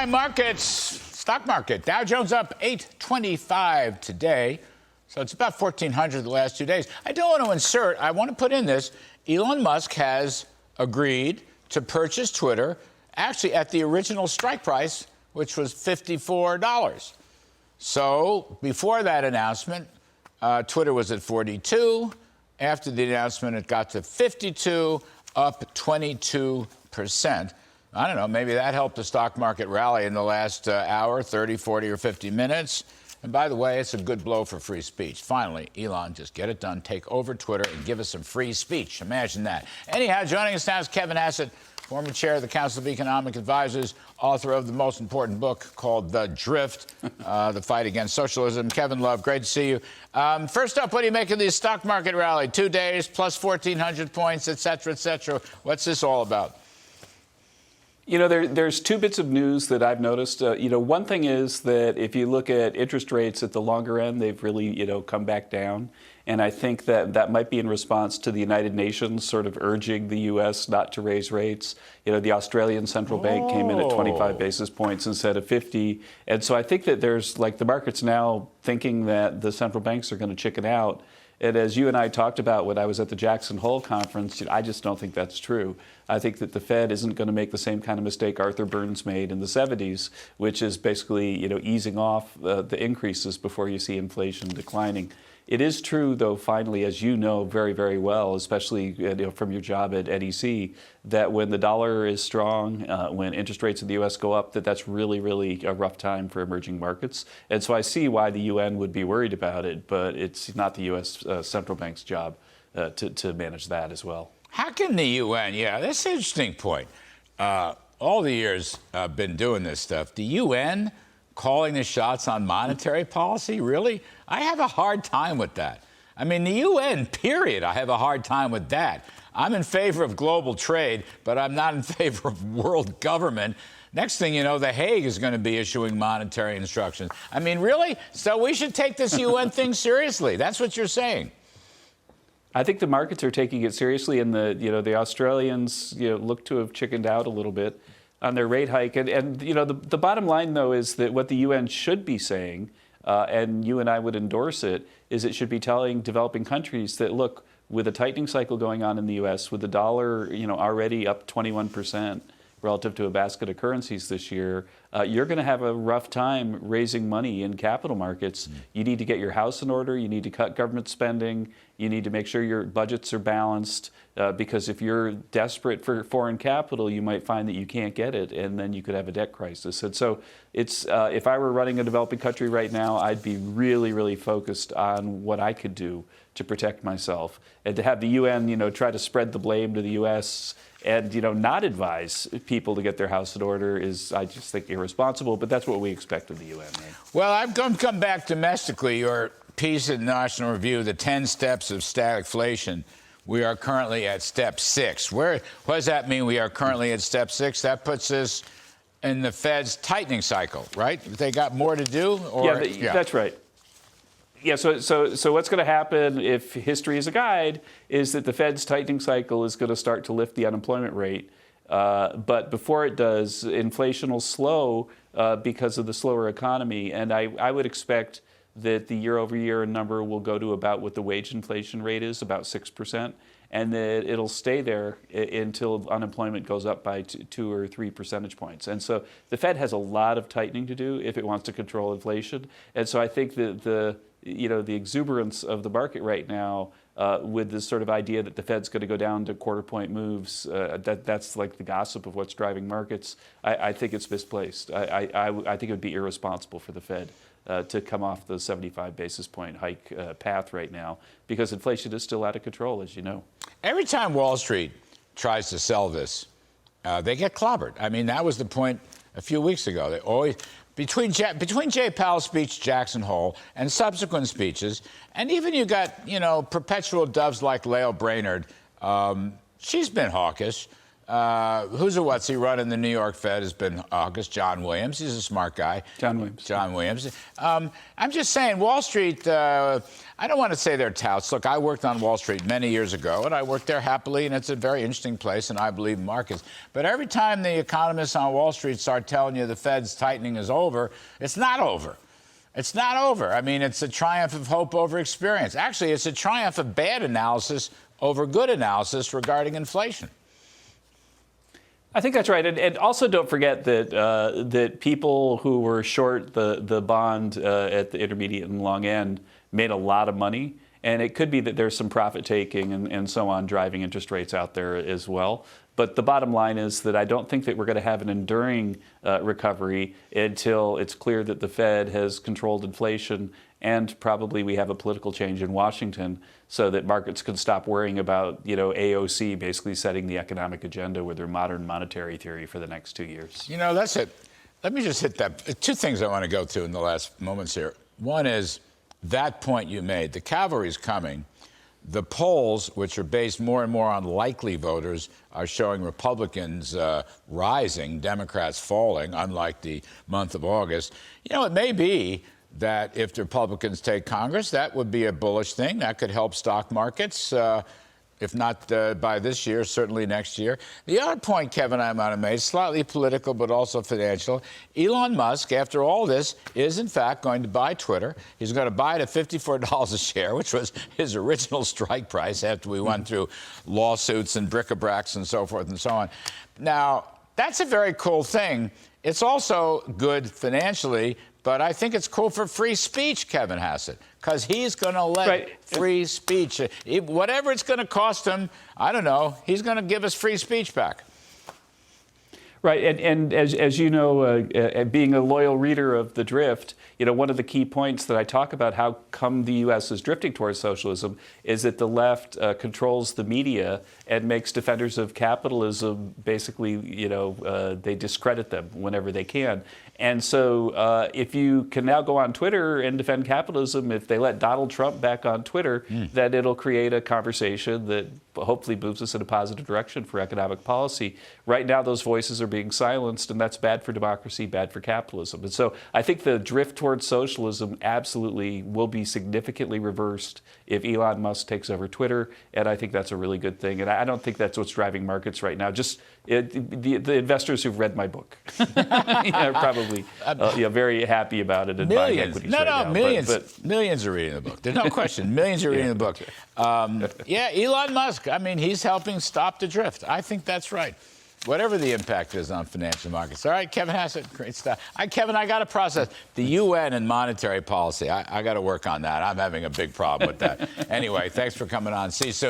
right, markets. Stock market. Dow Jones up 825 today. So it's about 1,400 the last 2 days. I do want to insert, I want to put in this. Elon Musk has agreed to purchase Twitter, actually at the original strike price, which was $54. So before that announcement, Twitter was at 42. After the announcement, it got to 52, up 22%. I don't know, maybe that helped the stock market rally in the last hour, 30, 40, or 50 minutes. And by the way, it's a good blow for free speech. Finally, Elon, just get it done. Take over Twitter and give us some free speech. Imagine that. Anyhow, joining us now is Kevin Hassett, former chair of the Council of Economic Advisors, author of the most important book called The Drift, The Fight Against Socialism. Kevin Love, great to see you. First up, what do you make of the stock market rally? 2 days, plus 1,400 points, et cetera, et cetera. What's this all about? You know, there's two bits of news that I've noticed. One thing is that if you look at interest rates at the longer end, they've really, come back down. And I think that might be in response to the United Nations sort of urging the U.S. not to raise rates. The Australian Central Bank came in at 25 basis points instead of 50. And so I think that there's, the market's now thinking that the central banks are going to chicken out. And as you and I talked about when I was at the Jackson Hole conference, I just don't think that's true. I think that the Fed isn't going to make the same kind of mistake Arthur Burns made in the 70s, which is basically, easing off the increases before you see inflation declining. It is true, though, finally, as you know very, very well, especially from your job at NEC, that when the dollar is strong, when interest rates in the U.S. go up, that's really, really a rough time for emerging markets. And so I see why the UN would be worried about it, but it's not the U.S. Central Bank's job to manage that as well. How can the UN, that's an interesting point. All the years I've been doing this stuff, the UN calling the shots on monetary policy, really? I have a hard time with that. I mean, the UN, period, I have a hard time with that. I'm in favor of global trade, but I'm not in favor of world government. Next thing you know, The Hague is going to be issuing monetary instructions. I mean, really? So we should take this UN thing seriously. That's what you're saying. I think the markets are taking it seriously, and the Australians look to have chickened out a little bit on their rate hike. And the bottom line, though, is that what the UN should be saying, and you and I would endorse it, is it should be telling developing countries that, look, with a tightening cycle going on in the U.S., with the dollar already up 21% relative to a basket of currencies this year, you're going to have a rough time raising money in capital markets. You need to get your house in order. You need to cut government spending. You need to make sure your budgets are balanced, because if you're desperate for foreign capital, you might find that you can't get it, and then you could have a debt crisis. And so it's if I were running a developing country right now, I'd be really, really focused on what I could do to protect myself. And to have the UN, try to spread the blame to the U.S. and, not advise people to get their house in order is, I just think, irresponsible. But that's what we expect of the UN, right? Well, I've come back domestically. Your piece in National Review, the 10 steps of stagflation. We are currently at step 6. What does that mean? We are currently at step 6. That puts us in the Fed's tightening cycle, right? They got more to do? That's right. Yeah, so what's going to happen, if history is a guide, is that the Fed's tightening cycle is going to start to lift the unemployment rate. But before it does, inflation will slow because of the slower economy. And I would expect that the year-over-year number will go to about what the wage inflation rate is, about 6%, and that it'll stay there until unemployment goes up by 2 or 3 percentage points. And so the Fed has a lot of tightening to do if it wants to control inflation. And so I think that the exuberance of the market right now, with this sort of idea that the Fed's going to go down to quarter-point moves, that's like the gossip of what's driving markets. I think it's misplaced. I think it would be irresponsible for the Fed to come off the 75 basis point hike path right now, because inflation is still out of control, as you know. Every time Wall Street tries to sell this, they get clobbered. I mean, that was the point a few weeks ago. They always, between Jay Powell's speech, Jackson Hole, and subsequent speeches, and even you got, perpetual doves like Lael Brainerd. She's been hawkish. who's a what's he running the New York Fed has been August. John Williams. He's a smart guy. John Williams. John Williams. I'm just saying, Wall Street, I don't want to say they're touts. Look, I worked on Wall Street many years ago, and I worked there happily, and it's a very interesting place, and I believe in markets. But every time the economists on Wall Street start telling you the Fed's tightening is over, it's not over. It's not over. I mean, it's a triumph of hope over experience. Actually, it's a triumph of bad analysis over good analysis regarding inflation. I think that's right, and also don't forget that that people who were short the bond at the intermediate and long end made a lot of money, and it could be that there's some profit taking and so on driving interest rates out there as well. But the bottom line is that I don't think that we're going to have an enduring recovery until it's clear that the Fed has controlled inflation and probably we have a political change in Washington so that markets can stop worrying about, AOC basically setting the economic agenda with their modern monetary theory for the next 2 years. That's it. Let me just hit that. Two things I want to go to in the last moments here. One is that point you made. The cavalry's coming. The polls, which are based more and more on likely voters, are showing Republicans rising, Democrats falling, unlike the month of August. It may be that if the Republicans take Congress, that would be a bullish thing. That could help stock markets, if not by this year, certainly next year. The other point, Kevin, I might have made, slightly political but also financial. Elon Musk, after all this, is in fact going to buy Twitter. He's going to buy it at $54 a share, which was his original strike price after we went through lawsuits and bric-a-bracs and so forth and so on. Now, that's a very cool thing. It's also good financially, but I think it's cool for free speech, Kevin Hassett, because he's going to let free speech, whatever it's going to cost him, I don't know, he's going to give us free speech back. Right, and as you know, being a loyal reader of The Drift, one of the key points that I talk about how come the U.S. is drifting towards socialism is that the left controls the media and makes defenders of capitalism basically, they discredit them whenever they can. And so if you can now go on Twitter and defend capitalism, if they let Donald Trump back on Twitter, then it'll create a conversation that hopefully moves us in a positive direction for economic policy. Right now, those voices are being silenced, and that's bad for democracy, bad for capitalism. And so I think the drift towards socialism absolutely will be significantly reversed if Elon Musk takes over Twitter, and I think that's a really good thing. And I don't think that's what's driving markets right now. Just the investors who've read my book are probably very happy about it and buying equities right now. Millions are reading the book. There's no question. Millions are reading the book. Elon Musk, he's helping stop the drift. I think that's right. Whatever the impact is on financial markets. All right, Kevin Hassett, great stuff. Kevin, I got to process the UN and monetary policy. I got to work on that. I'm having a big problem with that. Anyway, thanks for coming on. See you soon.